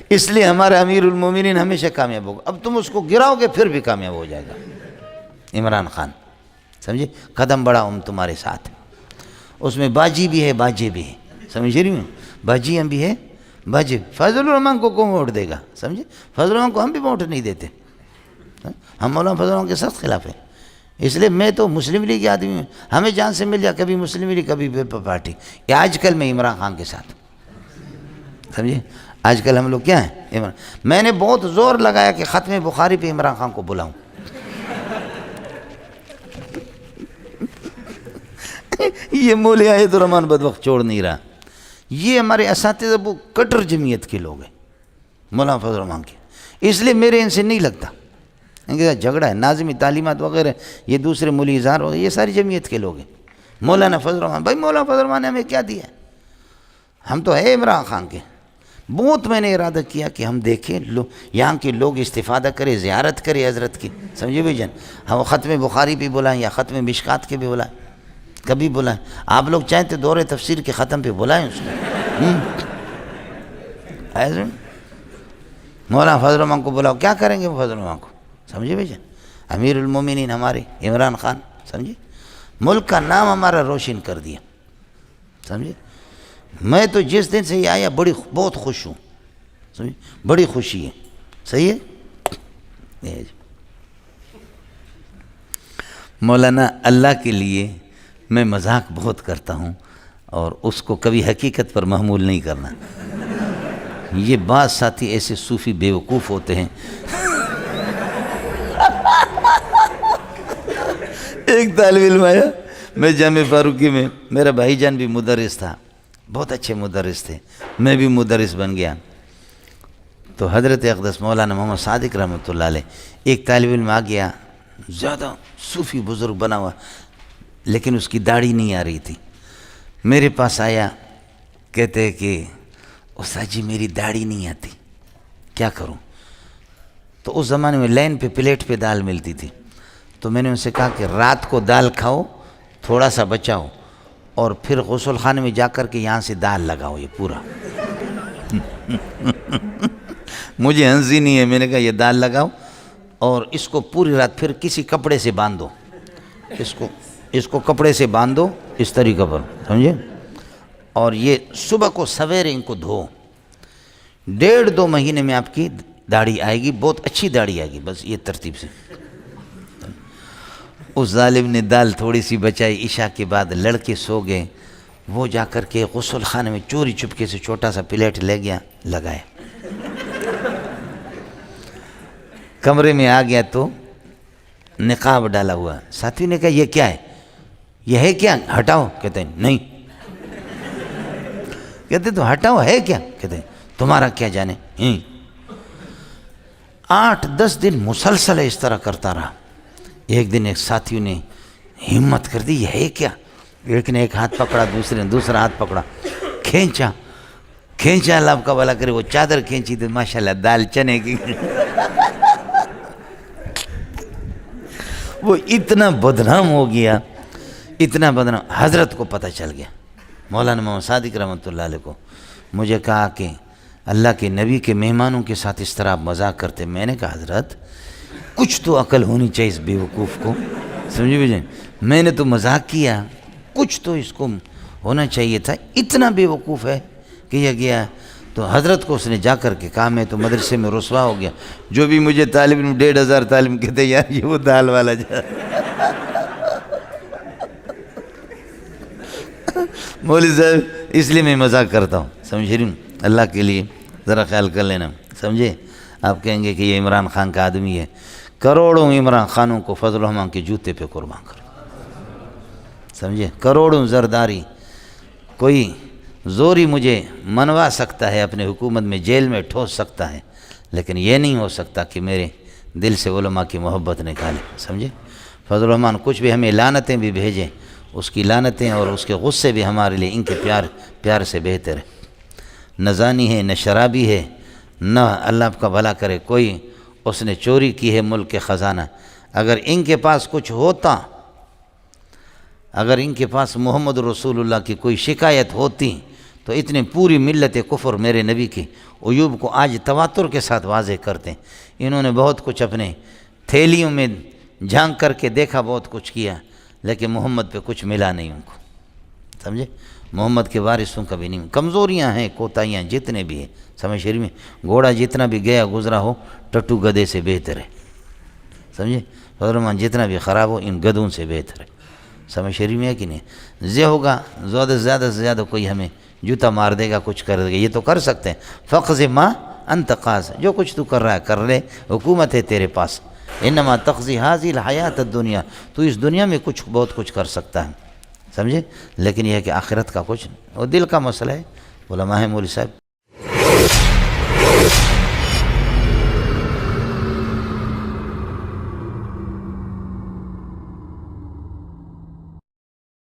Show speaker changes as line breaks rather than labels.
اس لیے ہمارا امیر المومنین ہمیشہ کامیاب ہوگا. اب تم اس کو گراؤ گے پھر بھی کامیاب ہو جائے گا عمران خان. سمجھے؟ قدم بڑھاؤں تمہارے ساتھ. اس میں باجی بھی ہے باجے بھی ہے. سمجھ رہی ہوں؟ باجیاں بھی ہے باجے. فضل الرحمان کو کون ووٹ دے گا؟ سمجھے؟ فضل الرحمان کو ہم بھی ووٹ نہیں دیتے. ہم مولانا فضل الرحمان کے سخت خلاف ہیں. اس لیے میں تو مسلم لیگ کے آدمی ہوں. ہمیں جان سے مل جائے کبھی مسلم لیگ کبھی پیپل پارٹی. یہ آج کل میں عمران خان کے ساتھ. سمجھے؟ آج کل ہم لوگ کیا ہیں؟ میں نے بہت زور لگایا کہ ختم بخاری پہ عمران خان کو بلاؤں. یہ مولوی عید الرحمان بدبخت چھوڑ نہیں رہا. یہ ہمارے اساتذہ وہ کٹر جمعیت کے لوگ ہیں مولانا فضل الرحمان کے. اس لیے میرے ان سے نہیں لگتا. ان کے ساتھ جھگڑا ہے. ناظمی تعلیمات وغیرہ یہ دوسرے مولوی اظہار وغیرہ یہ ساری جمعیت کے لوگ ہیں. مولانا فضل الرحمان بھائی مولانا فضل الرحمان نے ہمیں کیا دیا؟ ہم تو ہے عمران خان کے. بہت میں نے ارادہ کیا کہ ہم دیکھیں یہاں کے لوگ استفادہ کرے زیارت کرے حضرت کی. سمجھے بھائی جان؟ ہم ختم بخاری پہ بلائیں یا ختم مشکات کے بھی بلائیں کبھی بلائیں. آپ لوگ چاہیں تو دور تفسیر کے ختم پہ بلائیں اس کو. مولانا فضل الرحمان کو بلاؤ. کیا کریں گے وہ فضل الرحمان کو؟ سمجھے بھائی جان؟ امیر المومنین ہمارے عمران خان. سمجھے؟ ملک کا نام ہمارا روشن کر دیا. سمجھے؟ میں تو جس دن سے یہ آیا بہت خوش ہوں. سمجھے؟ بڑی خوشی ہے. صحیح ہے؟ مولانا اللہ کے لیے میں مذاق بہت کرتا ہوں اور اس کو کبھی حقیقت پر محمول نہیں کرنا. یہ بعض ساتھی ایسے صوفی بیوقوف ہوتے ہیں. ایک طالب علم آیا میں جامع فاروقی میں. میرا بھائی جان بھی مدرس تھا. بہت اچھے مدرس تھے. میں بھی مدرس بن گیا. تو حضرت اقدس مولانا محمد صادق رحمۃ اللہ علیہ ایک طالب علم آ گیا زیادہ صوفی بزرگ بنا ہوا لیکن اس کی داڑھی نہیں آ رہی تھی. میرے پاس آیا کہتے کہ استاد جی میری داڑھی نہیں آتی کیا کروں؟ تو اس زمانے میں لین پہ پلیٹ پہ دال ملتی تھی. تو میں نے ان سے کہا کہ رات کو دال کھاؤ تھوڑا سا بچاؤ اور پھر غسل خانے میں جا کر کے یہاں سے دال لگاؤ یہ پورا. مجھے ہنسی نہیں ہے. میں نے کہا یہ دال لگاؤ اور اس کو پوری رات پھر کسی کپڑے سے باندھ دو. اس کو کپڑے سے باندھ دو اس طریقے پر. سمجھے؟ اور یہ صبح کو سویرے ان کو دھو. 1.5-2 مہینے میں آپ کی داڑھی آئے گی. بہت اچھی داڑھی آئے گی. بس یہ ترتیب سے. اس ظالم نے دال تھوڑی سی بچائی. عشاء کے بعد لڑکے سو گئے. وہ جا کر کے غسل خانے میں چوری چپکے سے چھوٹا سا پلیٹ لے گیا لگایا. کمرے میں آ گیا تو نقاب ڈالا ہوا. ساتھی نے کہا یہ کیا ہے؟ یہ ہے کیا؟ ہٹاؤ. کہتے ہیں نہیں. کہتے تو ہٹاؤ ہے کیا؟ کہتے ہیں تمہارا کیا جانے. 8-10 دن مسلسل اس طرح کرتا رہا. ایک دن ایک ساتھیوں نے ہمت کر دی یہ ہے کیا؟ ایک نے ایک ہاتھ پکڑا دوسرے نے دوسرا ہاتھ پکڑا کھینچا اللہ آپ کا بھلا کرے. وہ چادر کھینچی تو ماشاءاللہ دال چنے کی. وہ اتنا بدنام ہو گیا اتنا بدنام. حضرت کو پتہ چل گیا مولانا محمد صادق رحمۃ اللہ علیہ کو. مجھے کہا کہ اللہ کے نبی کے مہمانوں کے ساتھ اس طرح آپ مذاق کرتے. میں نے کہا حضرت کچھ تو عقل ہونی چاہیے اس بیوقوف کو. سمجھے بھائی؟ میں نے تو مذاق کیا کچھ تو اس کو ہونا چاہیے تھا. اتنا بیوقوف ہے کہ یہ گیا. تو حضرت کو اس نے جا کر کے کہا میں تو مدرسے میں رسوا ہو گیا. جو بھی مجھے طالب علم 1,500 طالب کہتے یار یہ وہ دال والا جا. مولوی صاحب اس لیے میں مذاق کرتا ہوں. سمجھ رہی ہوں؟ اللہ کے لیے ذرا خیال کر لینا. سمجھے؟ آپ کہیں گے کہ یہ عمران خان کا آدمی ہے. کروڑوں عمران خانوں کو فضل الرحمان کے جوتے پہ قربان کرو. سمجھے؟ کروڑوں زرداری. کوئی زوری مجھے منوا سکتا ہے اپنے حکومت میں جیل میں ٹھوس سکتا ہے لیکن یہ نہیں ہو سکتا کہ میرے دل سے علماء کی محبت نکالے. سمجھے؟ فضل الرحمان کچھ بھی ہمیں لعنتیں بھی بھیجیں اس کی لعنتیں اور اس کے غصے بھی ہمارے لیے ان کے پیار سے بہتر ہے. نہ زانی ہے نہ شرابی ہے نہ اللہ آپ کا بھلا کرے کوئی اس نے چوری کی ہے ملک کے خزانہ. اگر ان کے پاس کچھ ہوتا اگر ان کے پاس محمد رسول اللہ کی کوئی شکایت ہوتی تو اتنی پوری ملت کفر میرے نبی کی عیوب کو آج تواتر کے ساتھ واضح کرتے ہیں۔ انہوں نے بہت کچھ اپنے تھیلیوں میں جھانک کر کے دیکھا، بہت کچھ کیا، لیکن محمد پہ کچھ ملا نہیں ان کو، سمجھے؟ محمد کے وارثوں کا بھی نہیں، کمزوریاں ہیں، کوتاہیاں جتنے بھی ہیں، سمجھ شریف میں گھوڑا جتنا بھی گیا گزرا ہو ٹٹو گدے سے بہتر ہے، سمجھے؟ فرمان جتنا بھی خراب ہو ان گدوں سے بہتر ہے، سمجھ شریف میں ہے کہ نہیں؟ یہ ہوگا زیادہ سے زیادہ کوئی ہمیں جوتا مار دے گا، کچھ کر دے گا، یہ تو کر سکتے ہیں۔ فقض ما انت قاض، جو کچھ تو کر رہا ہے کر لے، حکومت ہے تیرے پاس، انما تقضی هذه الحیات الدنیا، تو اس دنیا میں بہت کچھ کر سکتا ہے، سمجھے؟ لیکن یہ ہے کہ آخرت کا کچھ، اور دل کا مسئلہ ہے، علماء ہیں مولوی صاحب